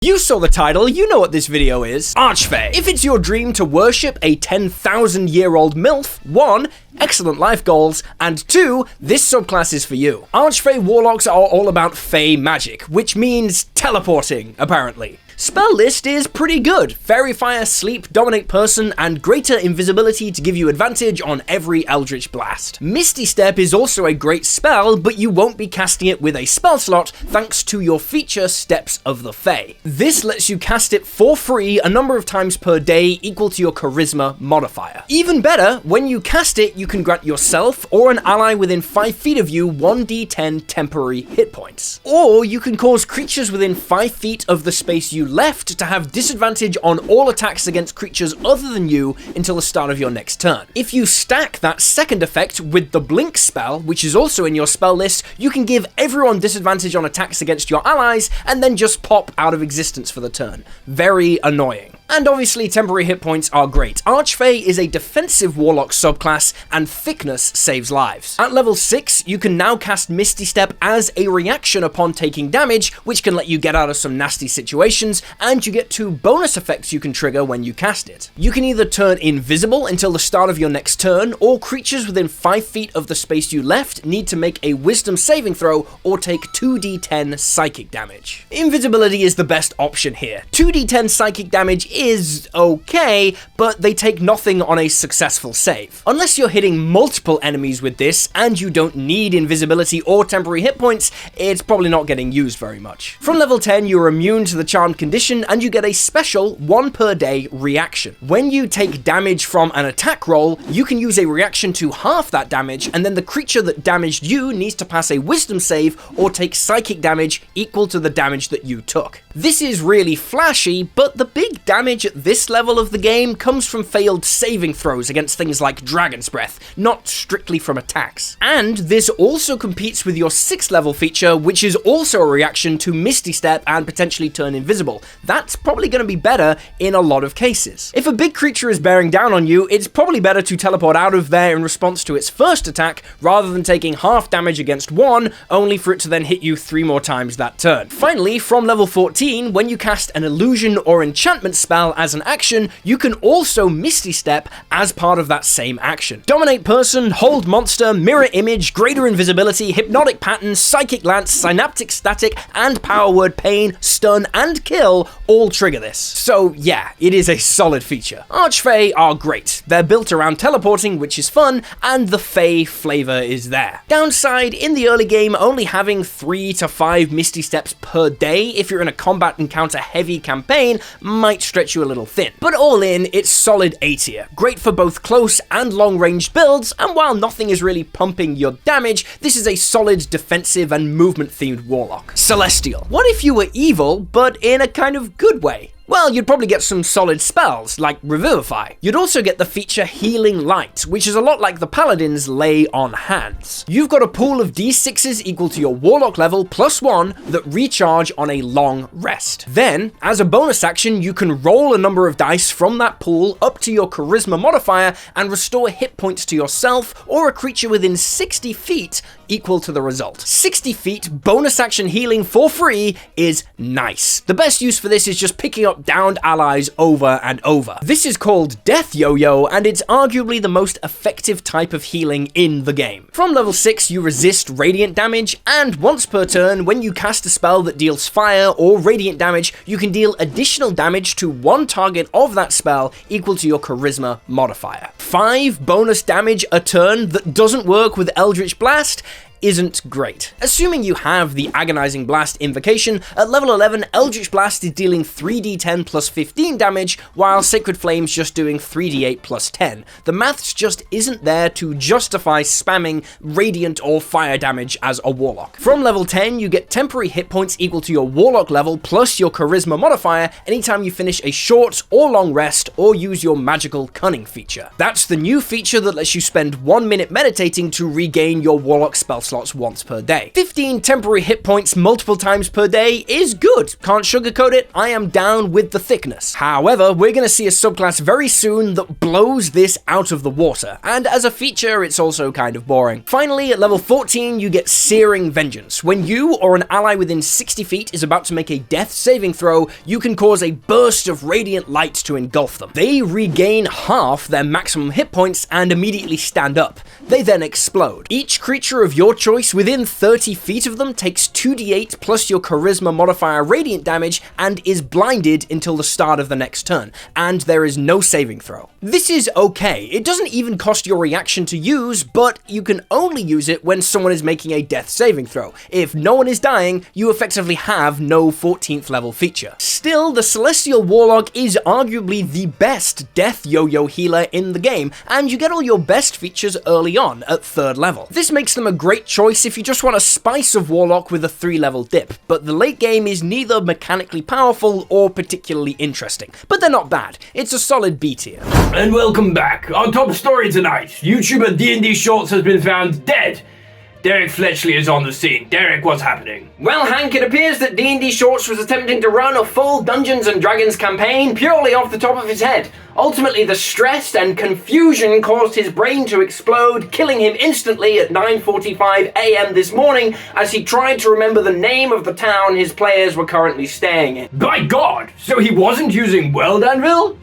You saw the title, you know what this video is. Archfey. If it's your dream to worship a 10,000-year-old MILF, 1, excellent life goals, and 2, this subclass is for you. Archfey warlocks are all about Fey magic, which means teleporting, apparently. Spell list is pretty good. Fairy Fire, Sleep, Dominate Person, and Greater Invisibility to give you advantage on every Eldritch Blast. Misty Step is also a great spell, but you won't be casting it with a spell slot thanks to your feature Steps of the Fae. This lets you cast it for free a number of times per day equal to your Charisma modifier. Even better, when you cast it, you can grant yourself or an ally within 5 feet of you 1d10 temporary hit points. Or you can cause creatures within 5 feet of the space you left to have disadvantage on all attacks against creatures other than you until the start of your next turn. If you stack that second effect with the Blink spell, which is also in your spell list, you can give everyone disadvantage on attacks against your allies and then just pop out of existence for the turn. Very annoying. And obviously temporary hit points are great. Archfey is a defensive warlock subclass and thickness saves lives. At level 6, you can now cast Misty Step as a reaction upon taking damage, which can let you get out of some nasty situations, and you get 2 bonus effects you can trigger when you cast it. You can either turn invisible until the start of your next turn, or creatures within 5 feet of the space you left need to make a wisdom saving throw or take 2d10 psychic damage. Invisibility is the best option here. 2d10 psychic damage is okay, but they take nothing on a successful save. Unless you're hitting multiple enemies with this and you don't need invisibility or temporary hit points, it's probably not getting used very much. From level 10, you're immune to the charmed condition and you get a special 1 per day reaction. When you take damage from an attack roll, you can use a reaction to half that damage, and then the creature that damaged you needs to pass a wisdom save or take psychic damage equal to the damage that you took. This is really flashy, but the big damage at this level of the game comes from failed saving throws against things like Dragon's Breath, not strictly from attacks. And this also competes with your 6th level feature, which is also a reaction to Misty Step and potentially turn invisible. That's probably going to be better in a lot of cases. If a big creature is bearing down on you, it's probably better to teleport out of there in response to its first attack, rather than taking half damage against 1, only for it to then hit you 3 more times that turn. Finally, from level 14, when you cast an illusion or enchantment spell as an action, you can also Misty Step as part of that same action. Dominate Person, Hold Monster, Mirror Image, Greater Invisibility, Hypnotic Pattern, Psychic Lance, Synaptic Static, and Power Word Pain, Stun, and Kill all trigger this. So yeah, it is a solid feature. Archfey are great. They're built around teleporting, which is fun, and the Fey flavor is there. Downside, in the early game, only having 3 to 5 Misty Steps per day if you're in a combat encounter heavy campaign might stretch you a little thin. But all in, it's solid A tier. Great for both close and long range builds, and while nothing is really pumping your damage, this is a solid defensive and movement themed warlock. Celestial. What if you were evil, but in a kind of good way? Well, you'd probably get some solid spells, like Revivify. You'd also get the feature Healing Light, which is a lot like the Paladin's Lay on Hands. You've got a pool of d6s equal to your Warlock level +1 that recharge on a long rest. Then, as a bonus action, you can roll a number of dice from that pool up to your Charisma modifier and restore hit points to yourself or a creature within 60 feet equal to the result. 60 feet bonus action healing for free is nice. The best use for this is just picking up downed allies over and over. This is called Death Yo-Yo, and it's arguably the most effective type of healing in the game. From level 6, you resist radiant damage, and once per turn, when you cast a spell that deals fire or radiant damage, you can deal additional damage to one target of that spell equal to your Charisma modifier. 5 bonus damage a turn that doesn't work with Eldritch Blast isn't great. Assuming you have the Agonizing Blast invocation, at level 11, Eldritch Blast is dealing 3d10 plus 15 damage, while Sacred Flame's just doing 3d8 plus 10. The maths just isn't there to justify spamming radiant or fire damage as a warlock. From level 10, you get temporary hit points equal to your warlock level plus your charisma modifier anytime you finish a short or long rest or use your magical cunning feature. That's the new feature that lets you spend 1 minute meditating to regain your warlock spell slots once per day. 15 temporary hit points multiple times per day is good. Can't sugarcoat it, I am down with the thickness. However, we're going to see a subclass very soon that blows this out of the water, and as a feature, it's also kind of boring. Finally, at level 14, you get Searing Vengeance. When you or an ally within 60 feet is about to make a death saving throw, you can cause a burst of radiant light to engulf them. They regain half their maximum hit points and immediately stand up. They then explode. Each creature of your choice within 30 feet of them takes 2d8 plus your charisma modifier radiant damage and is blinded until the start of the next turn, and there is no saving throw. This is okay. It doesn't even cost your reaction to use, but you can only use it when someone is making a death saving throw. If no one is dying, you effectively have no 14th level feature. Still, the Celestial Warlock is arguably the best death yo-yo healer in the game, and you get all your best features early on at 3rd level. This makes them a great choice if you just want a spice of Warlock with a 3-level dip, but the late game is neither mechanically powerful or particularly interesting. But they're not bad. It's a solid B tier. And welcome back. Our top story tonight. YouTuber D&D Shorts has been found dead. Derek Fletchley is on the scene. Derek, what's happening? Well, Hank, it appears that D&D Shorts was attempting to run a full Dungeons & Dragons campaign purely off the top of his head. Ultimately, the stress and confusion caused his brain to explode, killing him instantly at 9:45 a.m. this morning as he tried to remember the name of the town his players were currently staying in. By God! So he wasn't using World Anvil?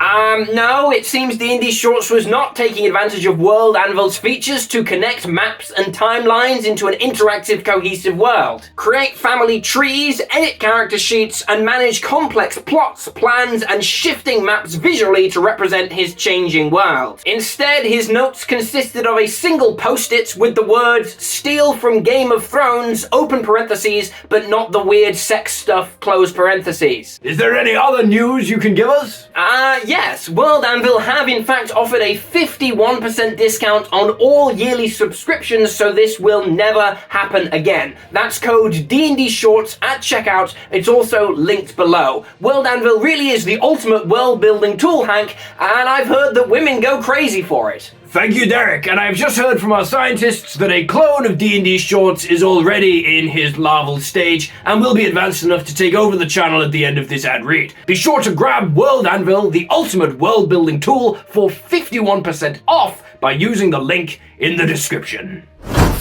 No, it seems D&D Shorts was not taking advantage of World Anvil's features to connect maps and timelines into an interactive, cohesive world. Create family trees, edit character sheets, and manage complex plots, plans, and shifting maps visually to represent his changing world. Instead, his notes consisted of a single post-it with the words "steal from Game of Thrones," open parentheses, but not the weird sex stuff, close parentheses. Is there any other news you can give us? Yes. World Anvil have in fact offered a 51% discount on all yearly subscriptions, so this will never happen again. That's code D&D Shorts at checkout. It's also linked below. World Anvil really is the ultimate world-building tool, Hank, and I've heard that women go crazy for it. Thank you, Derek, and I've just heard from our scientists that a clone of D&D Shorts is already in his larval stage and will be advanced enough to take over the channel at the end of this ad read. Be sure to grab World Anvil, the ultimate world-building tool, for 51% off by using the link in the description.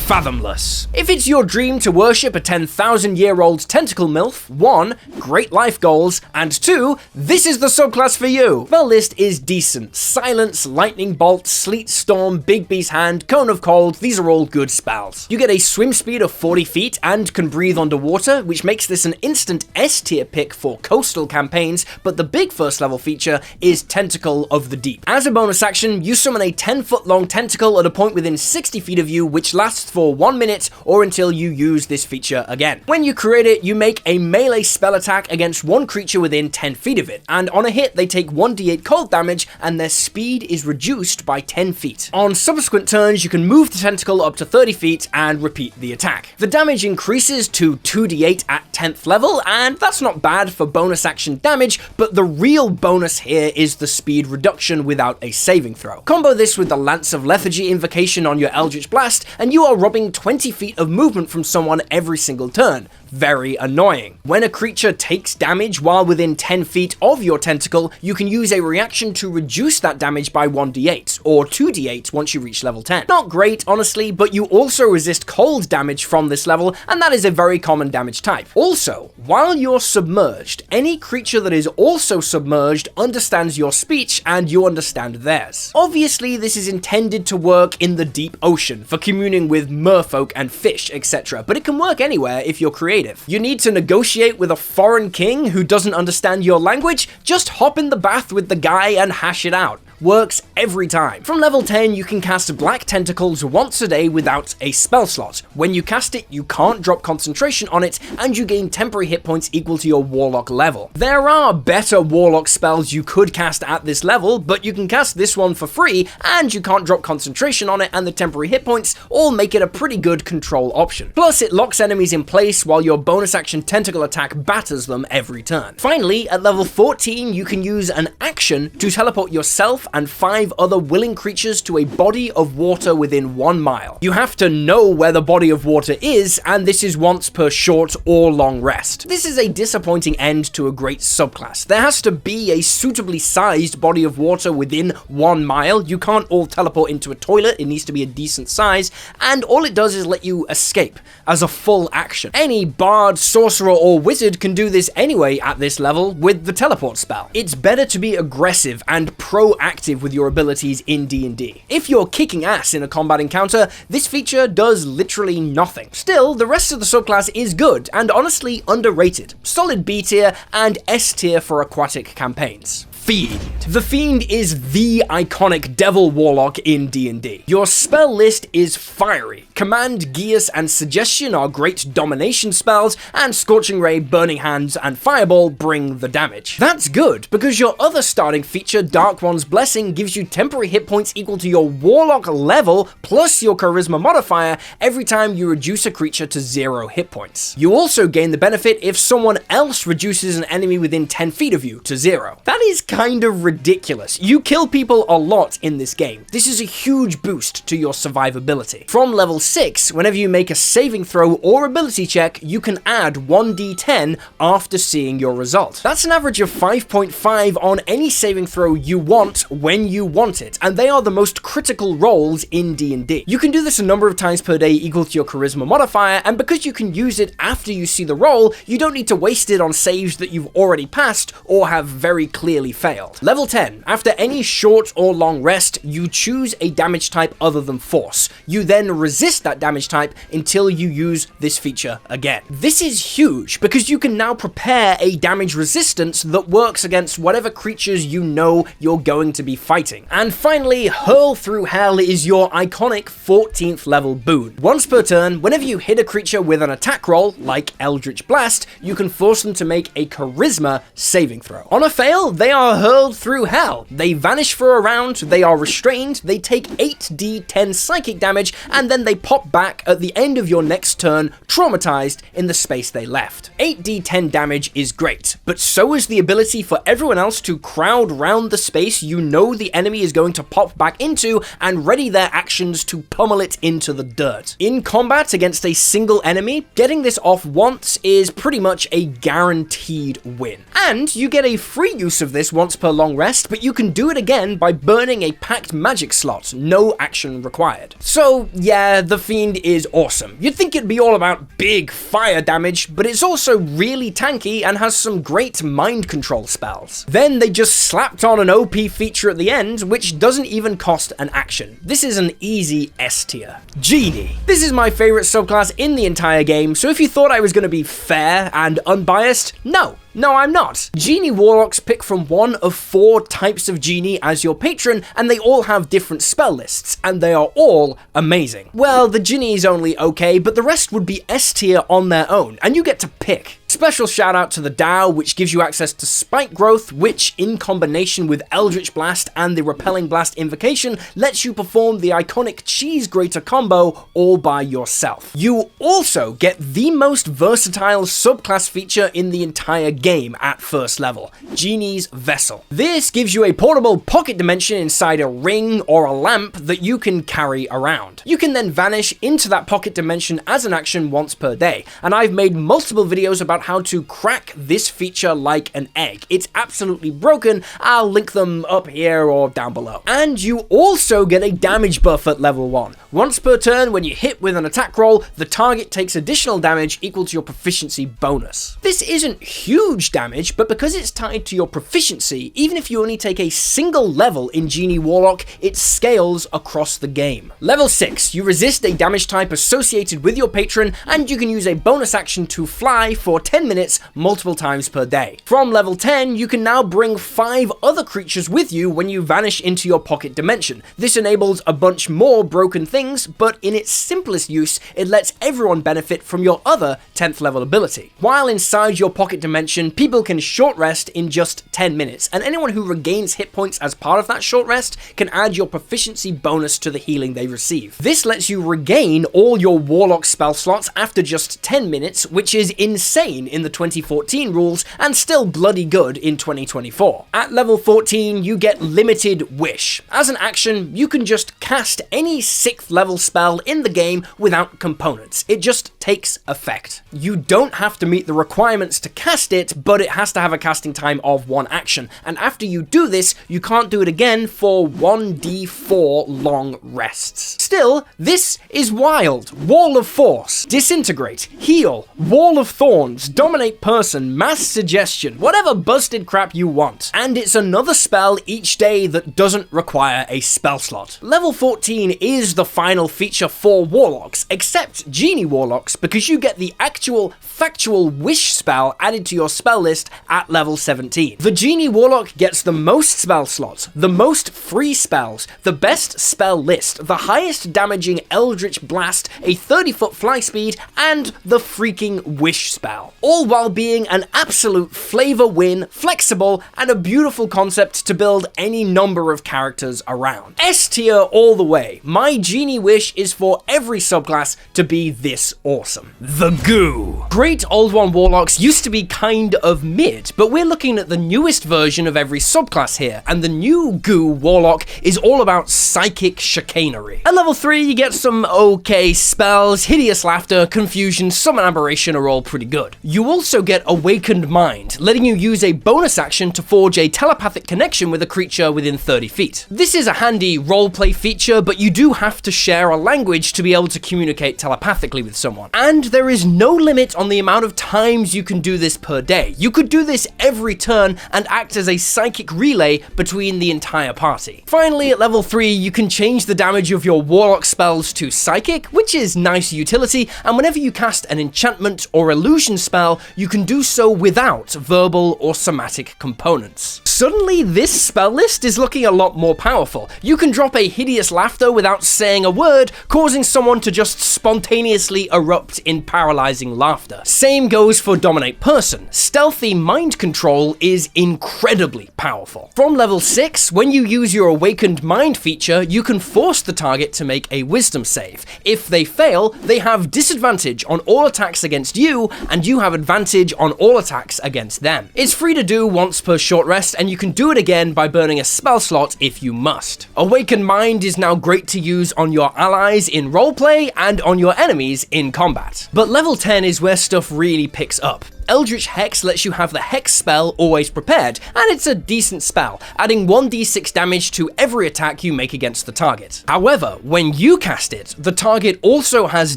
Fathomless. If it's your dream to worship a 10,000-year-old tentacle MILF, 1. Great life goals, and 2. This is the subclass for you. The list is decent. Silence, Lightning Bolt, Sleet Storm, Big Beast Hand, Cone of Cold, these are all good spells. You get a swim speed of 40 feet and can breathe underwater, which makes this an instant S tier pick for coastal campaigns, but the big first level feature is Tentacle of the Deep. As a bonus action, you summon a 10-foot long tentacle at a point within 60 feet of you, which lasts for 1 minute or until you use this feature again. When you create it, you make a melee spell attack against one creature within 10 feet of it, and on a hit they take 1d8 cold damage and their speed is reduced by 10 feet. On subsequent turns, you can move the tentacle up to 30 feet and repeat the attack. The damage increases to 2d8 at 10th level, and that's not bad for bonus action damage, but the real bonus here is the speed reduction without a saving throw. Combo this with the Lance of Lethargy invocation on your Eldritch Blast, and you are robbing 20 feet of movement from someone every single turn. Very annoying. When a creature takes damage while within 10 feet of your tentacle, you can use a reaction to reduce that damage by 1d8, or 2d8 once you reach level 10. Not great, honestly, but you also resist cold damage from this level, and that is a very common damage type. Also, while you're submerged, any creature that is also submerged understands your speech, and you understand theirs. Obviously, this is intended to work in the deep ocean, for communing with merfolk and fish, etc., but it can work anywhere if you're creative. You need to negotiate with a foreign king who doesn't understand your language? Just hop in the bath with the guy and hash it out. Works every time. From level 10, you can cast Black Tentacles once a day without a spell slot. When you cast it, you can't drop concentration on it, and you gain temporary hit points equal to your Warlock level. There are better Warlock spells you could cast at this level, but you can cast this one for free, and you can't drop concentration on it, and the temporary hit points all make it a pretty good control option. Plus, it locks enemies in place while your bonus action tentacle attack batters them every turn. Finally, at level 14, you can use an action to teleport yourself yourself and 5 other willing creatures to a body of water within 1 mile. You have to know where the body of water is, and this is once per short or long rest. This is a disappointing end to a great subclass. There has to be a suitably sized body of water within 1 mile. You can't all teleport into a toilet, it needs to be a decent size, and all it does is let you escape as a full action. Any bard, sorcerer, or wizard can do this anyway at this level with the teleport spell. It's better to be aggressive and proactive with your abilities in D&D. If you're kicking ass in a combat encounter, this feature does literally nothing. Still, the rest of the subclass is good and honestly underrated. Solid B tier and S tier for aquatic campaigns. Fiend. The Fiend is the iconic devil warlock in D&D. Your spell list is fiery. Command, Geas, and Suggestion are great domination spells, and Scorching Ray, Burning Hands, and Fireball bring the damage. That's good, because your other starting feature, Dark One's Blessing, gives you temporary hit points equal to your warlock level plus your charisma modifier every time you reduce a creature to 0 hit points. You also gain the benefit if someone else reduces an enemy within 10 feet of you to 0. That is kind of ridiculous. You kill people a lot in this game. This is a huge boost to your survivability. From level 6, whenever you make a saving throw or ability check, you can add 1d10 after seeing your result. That's an average of 5.5 on any saving throw you want when you want it, and they are the most critical rolls in D&D. You can do this a number of times per day equal to your charisma modifier, and because you can use it after you see the roll, you don't need to waste it on saves that you've already passed or have very clearly failed. Level 10. After any short or long rest, you choose a damage type other than Force. You then resist that damage type until you use this feature again. This is huge because you can now prepare a damage resistance that works against whatever creatures you know you're going to be fighting. And finally, Hurl Through Hell is your iconic 14th level boon. Once per turn, whenever you hit a creature with an attack roll, like Eldritch Blast, you can force them to make a charisma saving throw. On a fail, they are hurled through hell. They vanish for a round, they are restrained, they take 8d10 psychic damage, and then they pop back at the end of your next turn, traumatized in the space they left. 8d10 damage is great, but so is the ability for everyone else to crowd round the space you know the enemy is going to pop back into and ready their actions to pummel it into the dirt. In combat against a single enemy, getting this off once is pretty much a guaranteed win. And you get a free use of this once per long rest, but you can do it again by burning a packed magic slot, no action required. So yeah, the Fiend is awesome. You'd think it'd be all about big fire damage, but it's also really tanky and has some great mind control spells. Then they just slapped on an OP feature at the end, which doesn't even cost an action. This is an easy S tier. Genie. This is my favorite subclass in the entire game, so if you thought I was going to be fair and unbiased, no, I'm not. Genie Warlocks pick from one of 4 types of Genie as your patron, and they all have different spell lists, and they are all amazing. Well, the Genie is only okay, but the rest would be S tier on their own, and you get to pick. Special shout out to the Dow, which gives you access to Spike Growth, which in combination with Eldritch Blast and the Repelling Blast Invocation lets you perform the iconic Cheese Grater combo all by yourself. You also get the most versatile subclass feature in the entire game at first level, Genie's Vessel. This gives you a portable pocket dimension inside a ring or a lamp that you can carry around. You can then vanish into that pocket dimension as an action once per day, and I've made multiple videos about how to crack this feature like an egg. It's absolutely broken. I'll link them up here or down below. And you also get a damage buff at level 1. Once per turn, when you hit with an attack roll, the target takes additional damage equal to your proficiency bonus. This isn't huge damage, but because it's tied to your proficiency, even if you only take a single level in Genie Warlock, it scales across the game. Level 6, you resist a damage type associated with your patron, and you can use a bonus action to fly for 10 minutes multiple times per day. From level 10, you can now bring 5 other creatures with you when you vanish into your pocket dimension. This enables a bunch more broken things, but in its simplest use, it lets everyone benefit from your other 10th level ability. While inside your pocket dimension, people can short rest in just 10 minutes, and anyone who regains hit points as part of that short rest can add your proficiency bonus to the healing they receive. This lets you regain all your Warlock spell slots after just 10 minutes, which is insane insane in the 2014 rules and still bloody good in 2024. At level 14, you get Limited Wish. As an action, you can just cast any 6th level spell in the game without components. It just takes effect. You don't have to meet the requirements to cast it, but it has to have a casting time of 1 action, and after you do this, you can't do it again for 1d4 long rests. Still, this is wild. Wall of Force, Disintegrate, Heal, Wall of Thorns, Dominate Person, Mass Suggestion, whatever busted crap you want. And it's another spell each day that doesn't require a spell slot. Level 14 is the final feature for Warlocks, except Genie Warlocks, because you get the actual factual wish spell added to your spell list at level 17. The Genie Warlock gets the most spell slots, the most free spells, the best spell list, the highest damaging Eldritch Blast, a 30-foot fly speed, and the freaking wish spell. All while being an absolute flavor win, flexible, and a beautiful concept to build any number of characters around. S tier all the way. My Genie wish is for every subclass to be this awesome. The Goo. Great Old One Warlocks used to be kind of mid, but we're looking at the newest version of every subclass here, and the new Goo Warlock is all about psychic chicanery. At level 3, you get some okay spells. Hideous Laughter, Confusion, Summon Aberration are all pretty good. You also get Awakened Mind, letting you use a bonus action to forge a telepathic connection with a creature within 30 feet. This is a handy roleplay feature, but you do have to share a language to be able to communicate telepathically with someone. And there is no limit on the amount of times you can do this per day. You could do this every turn and act as a psychic relay between the entire party. Finally, at level 3, you can change the damage of your Warlock spells to Psychic, which is nice utility, and whenever you cast an enchantment or illusion spell, you can do so without verbal or somatic components. Suddenly, this spell list is looking a lot more powerful. You can drop a Hideous Laughter without saying a word, causing someone to just spontaneously erupt in paralyzing laughter. Same goes for Dominate Person. Stealthy Mind Control is incredibly powerful. From level 6, when you use your Awakened Mind feature, you can force the target to make a Wisdom save. If they fail, they have disadvantage on all attacks against you, and you have advantage on all attacks against them. It's free to do once per short rest, and you can do it again by burning a spell slot if you must. Awakened Mind is now great to use on your allies in roleplay and on your enemies in combat. But level 10 is where stuff really picks up. Eldritch Hex lets you have the Hex spell always prepared, and it's a decent spell, adding 1d6 damage to every attack you make against the target. However, when you cast it, the target also has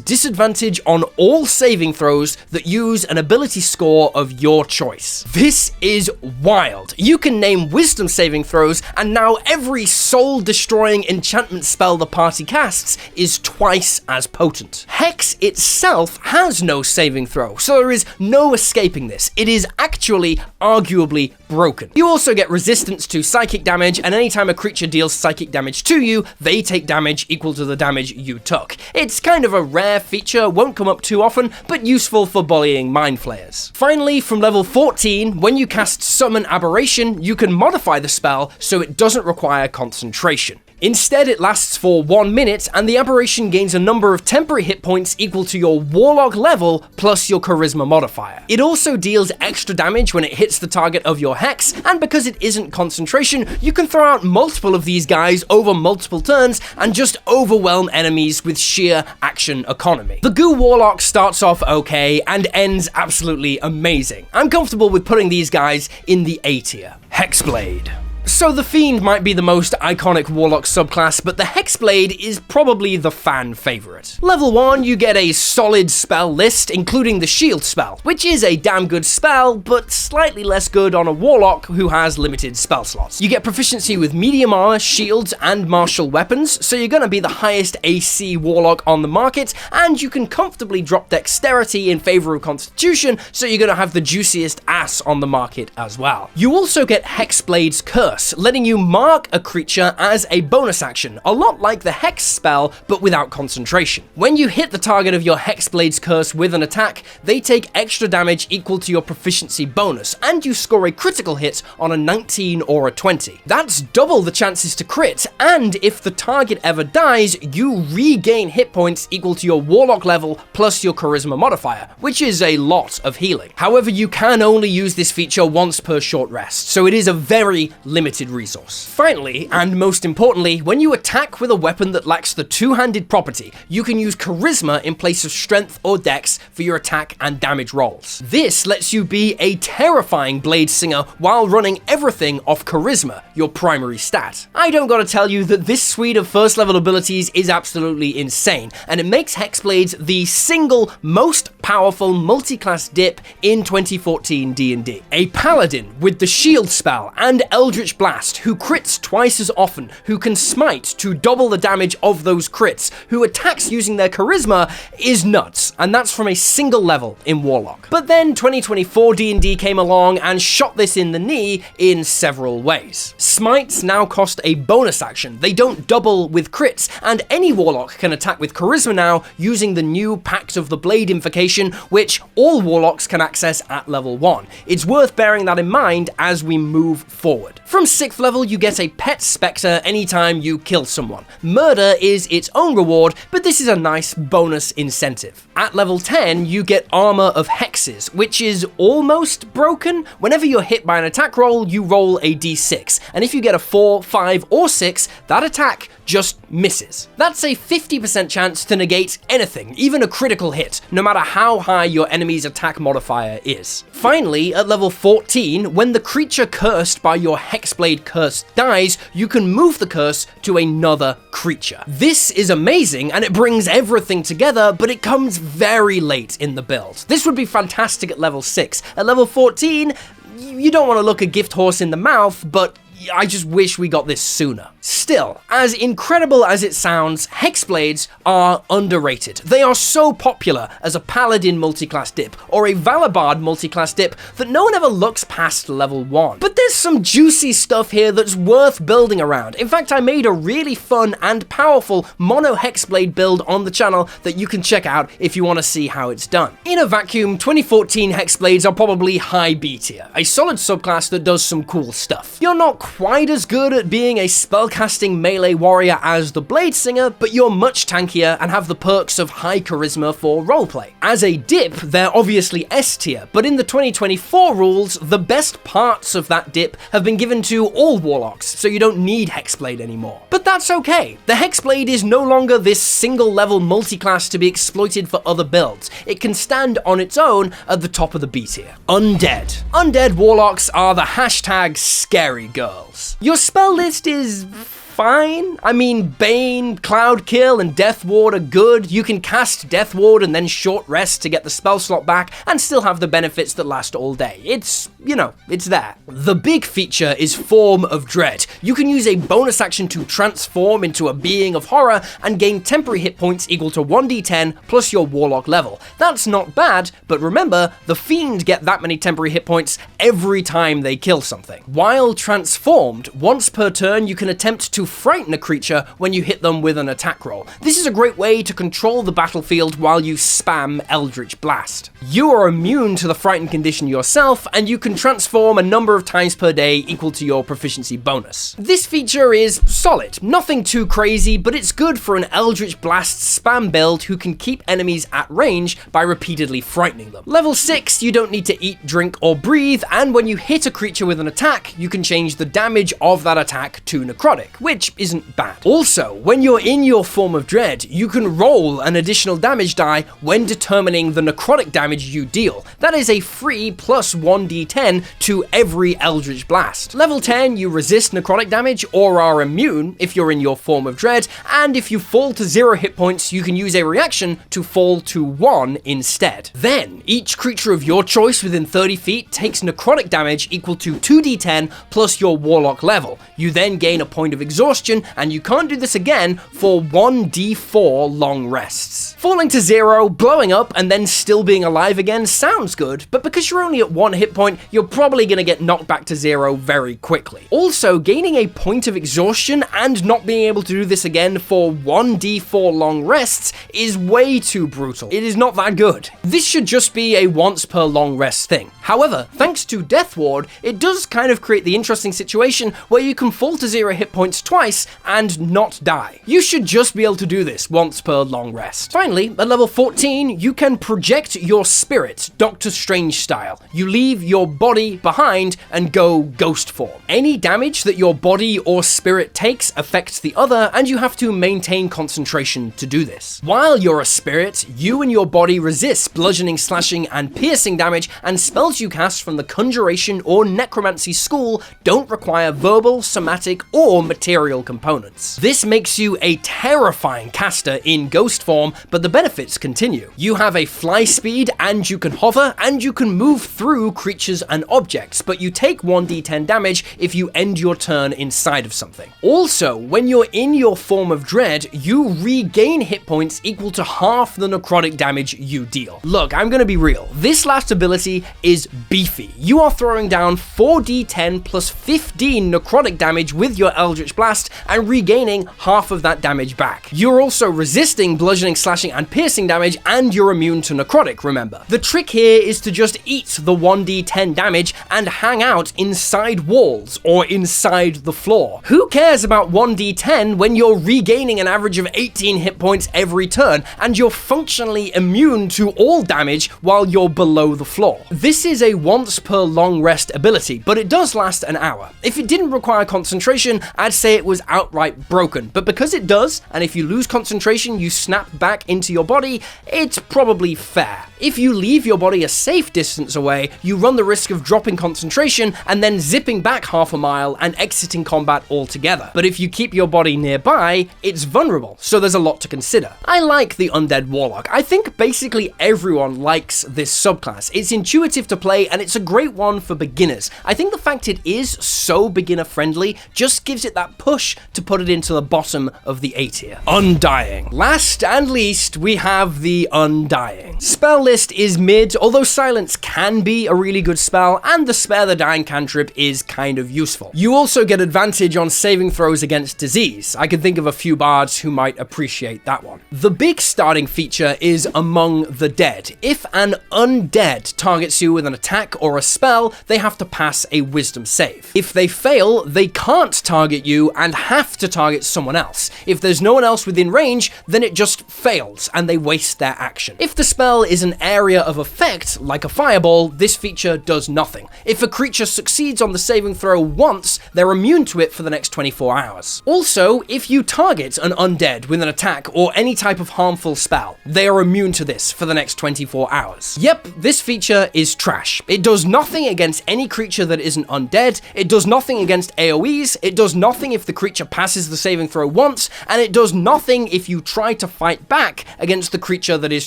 disadvantage on all saving throws that use an ability score of your choice. This is wild. You can name Wisdom saving throws, and now every soul-destroying enchantment spell the party casts is twice as potent. Hex itself has no saving throw, so there is no escaping this. It is actually arguably broken. You also get resistance to psychic damage, and anytime a creature deals psychic damage to you, they take damage equal to the damage you took. It's kind of a rare feature, won't come up too often, but useful for bullying mind flayers. Finally, from level 14, when you cast Summon Aberration, you can modify the spell so it doesn't require concentration. Instead, it lasts for 1 minute, and the aberration gains a number of temporary hit points equal to your Warlock level plus your Charisma modifier. It also deals extra damage when it hits the target of your Hex, and because it isn't concentration, you can throw out multiple of these guys over multiple turns and just overwhelm enemies with sheer action economy. The Goo Warlock starts off okay and ends absolutely amazing. I'm comfortable with putting these guys in the A tier. Hexblade. So the Fiend might be the most iconic Warlock subclass, but the Hexblade is probably the fan favorite. Level 1, you get a solid spell list, including the Shield spell, which is a damn good spell, but slightly less good on a Warlock who has limited spell slots. You get proficiency with medium armor, shields, and martial weapons, so you're gonna be the highest AC Warlock on the market, and you can comfortably drop dexterity in favor of constitution, so you're gonna have the juiciest ass on the market as well. You also get Hexblade's Curse, Curse, letting you mark a creature as a bonus action, a lot like the Hex spell, but without concentration. When you hit the target of your Hexblade's curse with an attack, they take extra damage equal to your proficiency bonus, and you score a critical hit on a 19 or a 20. That's double the chances to crit, and if the target ever dies, you regain hit points equal to your Warlock level plus your Charisma modifier, which is a lot of healing. However, you can only use this feature once per short rest, so it is a very limited resource. Finally, and most importantly, when you attack with a weapon that lacks the two-handed property, you can use Charisma in place of Strength or Dex for your attack and damage rolls. This lets you be a terrifying Blade Singer while running everything off Charisma, your primary stat. I don't gotta tell you that this suite of first level abilities is absolutely insane, and it makes Hexblades the single most powerful multi-class dip in 2014 D&D. A paladin with the shield spell and Eldritch Blast, who crits twice as often, who can smite to double the damage of those crits, who attacks using their charisma, is nuts, and that's from a single level in Warlock. But then 2024 D&D came along and shot this in the knee in several ways. Smites now cost a bonus action, they don't double with crits, and any Warlock can attack with charisma now using the new Pact of the Blade invocation, which all Warlocks can access at level 1. It's worth bearing that in mind as we move forward. From 6th level, you get a Pet Spectre anytime you kill someone. Murder is its own reward, but this is a nice bonus incentive. At level 10, you get Armor of Hexes, which is almost broken. Whenever you're hit by an attack roll, you roll a d6, and if you get a 4, 5, or 6, that attack just misses. That's a 50% chance to negate anything, even a critical hit, no matter how high your enemy's attack modifier is. Finally, at level 14, when the creature cursed by your Hexblade curse dies, you can move the curse to another creature. This is amazing, and it brings everything together, but it comes very late in the build. This would be fantastic at level 6. At level 14, you don't want to look a gift horse in the mouth, but I just wish we got this sooner. Still, as incredible as it sounds, Hexblades are underrated. They are so popular as a Paladin multiclass dip or a Valabard multiclass dip that no one ever looks past level 1. But there's some juicy stuff here that's worth building around. In fact, I made a really fun and powerful mono Hexblade build on the channel that you can check out if you want to see how it's done. In a vacuum, 2014 Hexblades are probably high B tier, a solid subclass that does some cool stuff. You're not quite as good at being a spellcasting melee warrior as the Blade Singer, but you're much tankier and have the perks of high charisma for roleplay. As a dip, they're obviously S tier, but in the 2024 rules, the best parts of that dip have been given to all Warlocks, so you don't need Hexblade anymore. But that's okay. The Hexblade is no longer this single level multiclass to be exploited for other builds. It can stand on its own at the top of the B tier. Undead. Undead Warlocks are the hashtag scary girls. Your spell list is fine. I mean, Bane, Cloud Kill, and Death Ward are good. You can cast Death Ward and then short rest to get the spell slot back and still have the benefits that last all day. It's, you know, it's there. The big feature is Form of Dread. You can use a bonus action to transform into a being of horror and gain temporary hit points equal to 1d10 plus your Warlock level. That's not bad, but remember, the Fiend get that many temporary hit points every time they kill something. While transformed, once per turn you can attempt to frighten a creature when you hit them with an attack roll. This is a great way to control the battlefield while you spam Eldritch Blast. You are immune to the frightened condition yourself, and you can transform a number of times per day equal to your proficiency bonus. This feature is solid, nothing too crazy, but it's good for an Eldritch Blast spam build who can keep enemies at range by repeatedly frightening them. Level 6, you don't need to eat, drink, or breathe, and when you hit a creature with an attack, you can change the damage of that attack to necrotic, which isn't bad. Also, when you're in your Form of Dread, you can roll an additional damage die when determining the necrotic damage you deal. That is a free plus 1d10 to every Eldritch Blast. Level 10, you resist necrotic damage or are immune if you're in your Form of Dread, and if you fall to 0 hit points, you can use a reaction to fall to 1 instead. Then, each creature of your choice within 30 feet takes necrotic damage equal to 2d10 plus your Warlock level. You then gain a point of exhaustion exhaustion, and you can't do this again for 1d4 long rests. Falling to 0, blowing up, and then still being alive again sounds good, but because you're only at 1 hit point, you're probably going to get knocked back to 0 very quickly. Also, gaining a point of exhaustion and not being able to do this again for 1d4 long rests is way too brutal. It is not that good. This should just be a once per long rest thing. However, thanks to Death Ward, it does kind of create the interesting situation where you can fall to 0 hit points twice and not die. You should just be able to do this once per long rest. Finally, at level 14, you can project your spirit, Doctor Strange style. You leave your body behind and go ghost form. Any damage that your body or spirit takes affects the other, and you have to maintain concentration to do this. While you're a spirit, you and your body resist bludgeoning, slashing, and piercing damage, and spells you cast from the Conjuration or Necromancy school don't require verbal, somatic, or material components. This makes you a terrifying caster in ghost form, but the benefits continue. You have a fly speed, and you can hover, and you can move through creatures and objects, but you take 1d10 damage if you end your turn inside of something. Also, when you're in your form of dread, you regain hit points equal to half the necrotic damage you deal. Look, I'm gonna be real. This last ability is beefy. You are throwing down 4d10 plus 15 necrotic damage with your Eldritch Blast and regaining half of that damage back. You're also resisting bludgeoning, slashing, and piercing damage, and you're immune to necrotic, remember. The trick here is to just eat the 1d10 damage and hang out inside walls or inside the floor. Who cares about 1d10 when you're regaining an average of 18 hit points every turn, and you're functionally immune to all damage while you're below the floor? This is a once per long rest ability, but it does last an hour. If it didn't require concentration, I'd say it was outright broken, but because it does, and if you lose concentration, you snap back into your body, it's probably fair. If you leave your body a safe distance away, you run the risk of dropping concentration and then zipping back half a mile and exiting combat altogether. But if you keep your body nearby, it's vulnerable, so there's a lot to consider. I like the Undead Warlock. I think basically everyone likes this subclass. It's intuitive to play, and it's a great one for beginners. I think the fact it is so beginner friendly just gives it that push to put it into the bottom of the A tier. Undying. Last and least, we have the Undying. Spell list is mid, although Silence can be a really good spell, and the Spare the Dying cantrip is kind of useful. You also get advantage on saving throws against disease. I can think of a few bards who might appreciate that one. The big starting feature is Among the Dead. If an undead targets you with an attack or a spell, they have to pass a wisdom save. If they fail, they can't target you and have to target someone else. If there's no one else within range, then it just fails and they waste their action. If the spell is an area of effect, like a fireball, this feature does nothing. If a creature succeeds on the saving throw once, they're immune to it for the next 24 hours. Also, if you target an undead with an attack or any type of harmful spell, they are immune to this for the next 24 hours. Yep, this feature is trash. It does nothing against any creature that isn't undead, it does nothing against AoEs, it does nothing if the creature passes the saving throw once, and it does nothing if you try to fight back against the creature that is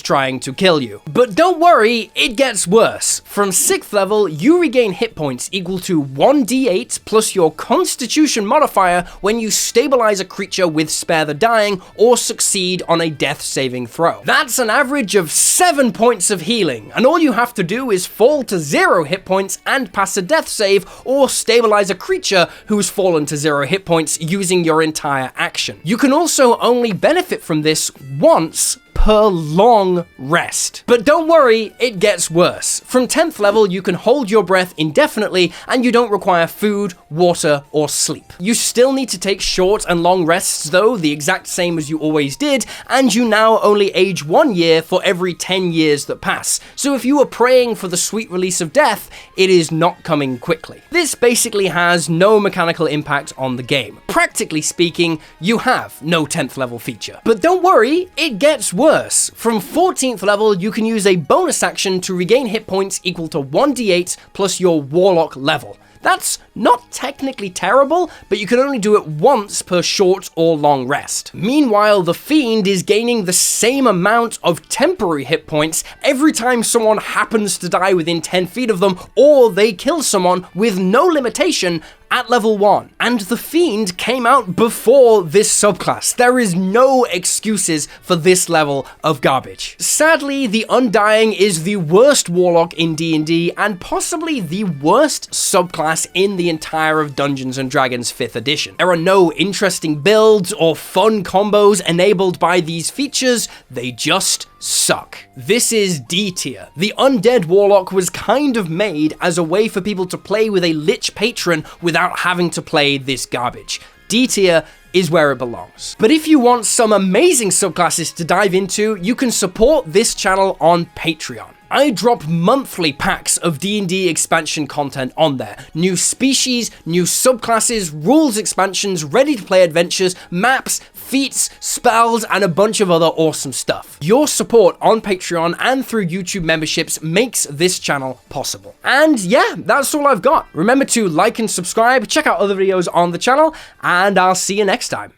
trying to kill you. But don't worry, it gets worse. From 6th level, you regain hit points equal to 1d8 plus your Constitution modifier when you stabilize a creature with Spare the Dying or succeed on a death saving throw. That's an average of 7 points of healing, and all you have to do is fall to 0 hit points and pass a death save, or stabilize a creature who's fallen to 0 hit points using your entire action. You can also only benefit from this once per long rest. But don't worry, it gets worse. From 10th level, you can hold your breath indefinitely, and you don't require food, water, or sleep. You still need to take short and long rests though, the exact same as you always did, and you now only age 1 year for every 10 years that pass. So if you were praying for the sweet release of death, it is not coming quickly. This basically has no mechanical impact on the game. Practically speaking, you have no 10th level feature. But don't worry, it gets worse. From 14th level, you can use a bonus action to regain hit points equal to 1d8 plus your Warlock level. That's not technically terrible, but you can only do it once per short or long rest. Meanwhile, the Fiend is gaining the same amount of temporary hit points every time someone happens to die within 10 feet of them, or they kill someone with no limitation at level 1, and the Fiend came out before this subclass. There is no excuses for this level of garbage. Sadly, the Undying is the worst Warlock in D&D, and possibly the worst subclass in the entire of Dungeons & Dragons 5th edition. There are no interesting builds or fun combos enabled by these features, they just suck. This is D tier. The Undead Warlock was kind of made as a way for people to play with a Lich Patron without having to play this garbage. D tier is where it belongs. But if you want some amazing subclasses to dive into, you can support this channel on Patreon. I drop monthly packs of D&D expansion content on there. New species, new subclasses, rules expansions, ready-to-play adventures, maps, feats, spells, and a bunch of other awesome stuff. Your support on Patreon and through YouTube memberships makes this channel possible. And yeah, that's all I've got. Remember to like and subscribe, check out other videos on the channel, and I'll see you next time.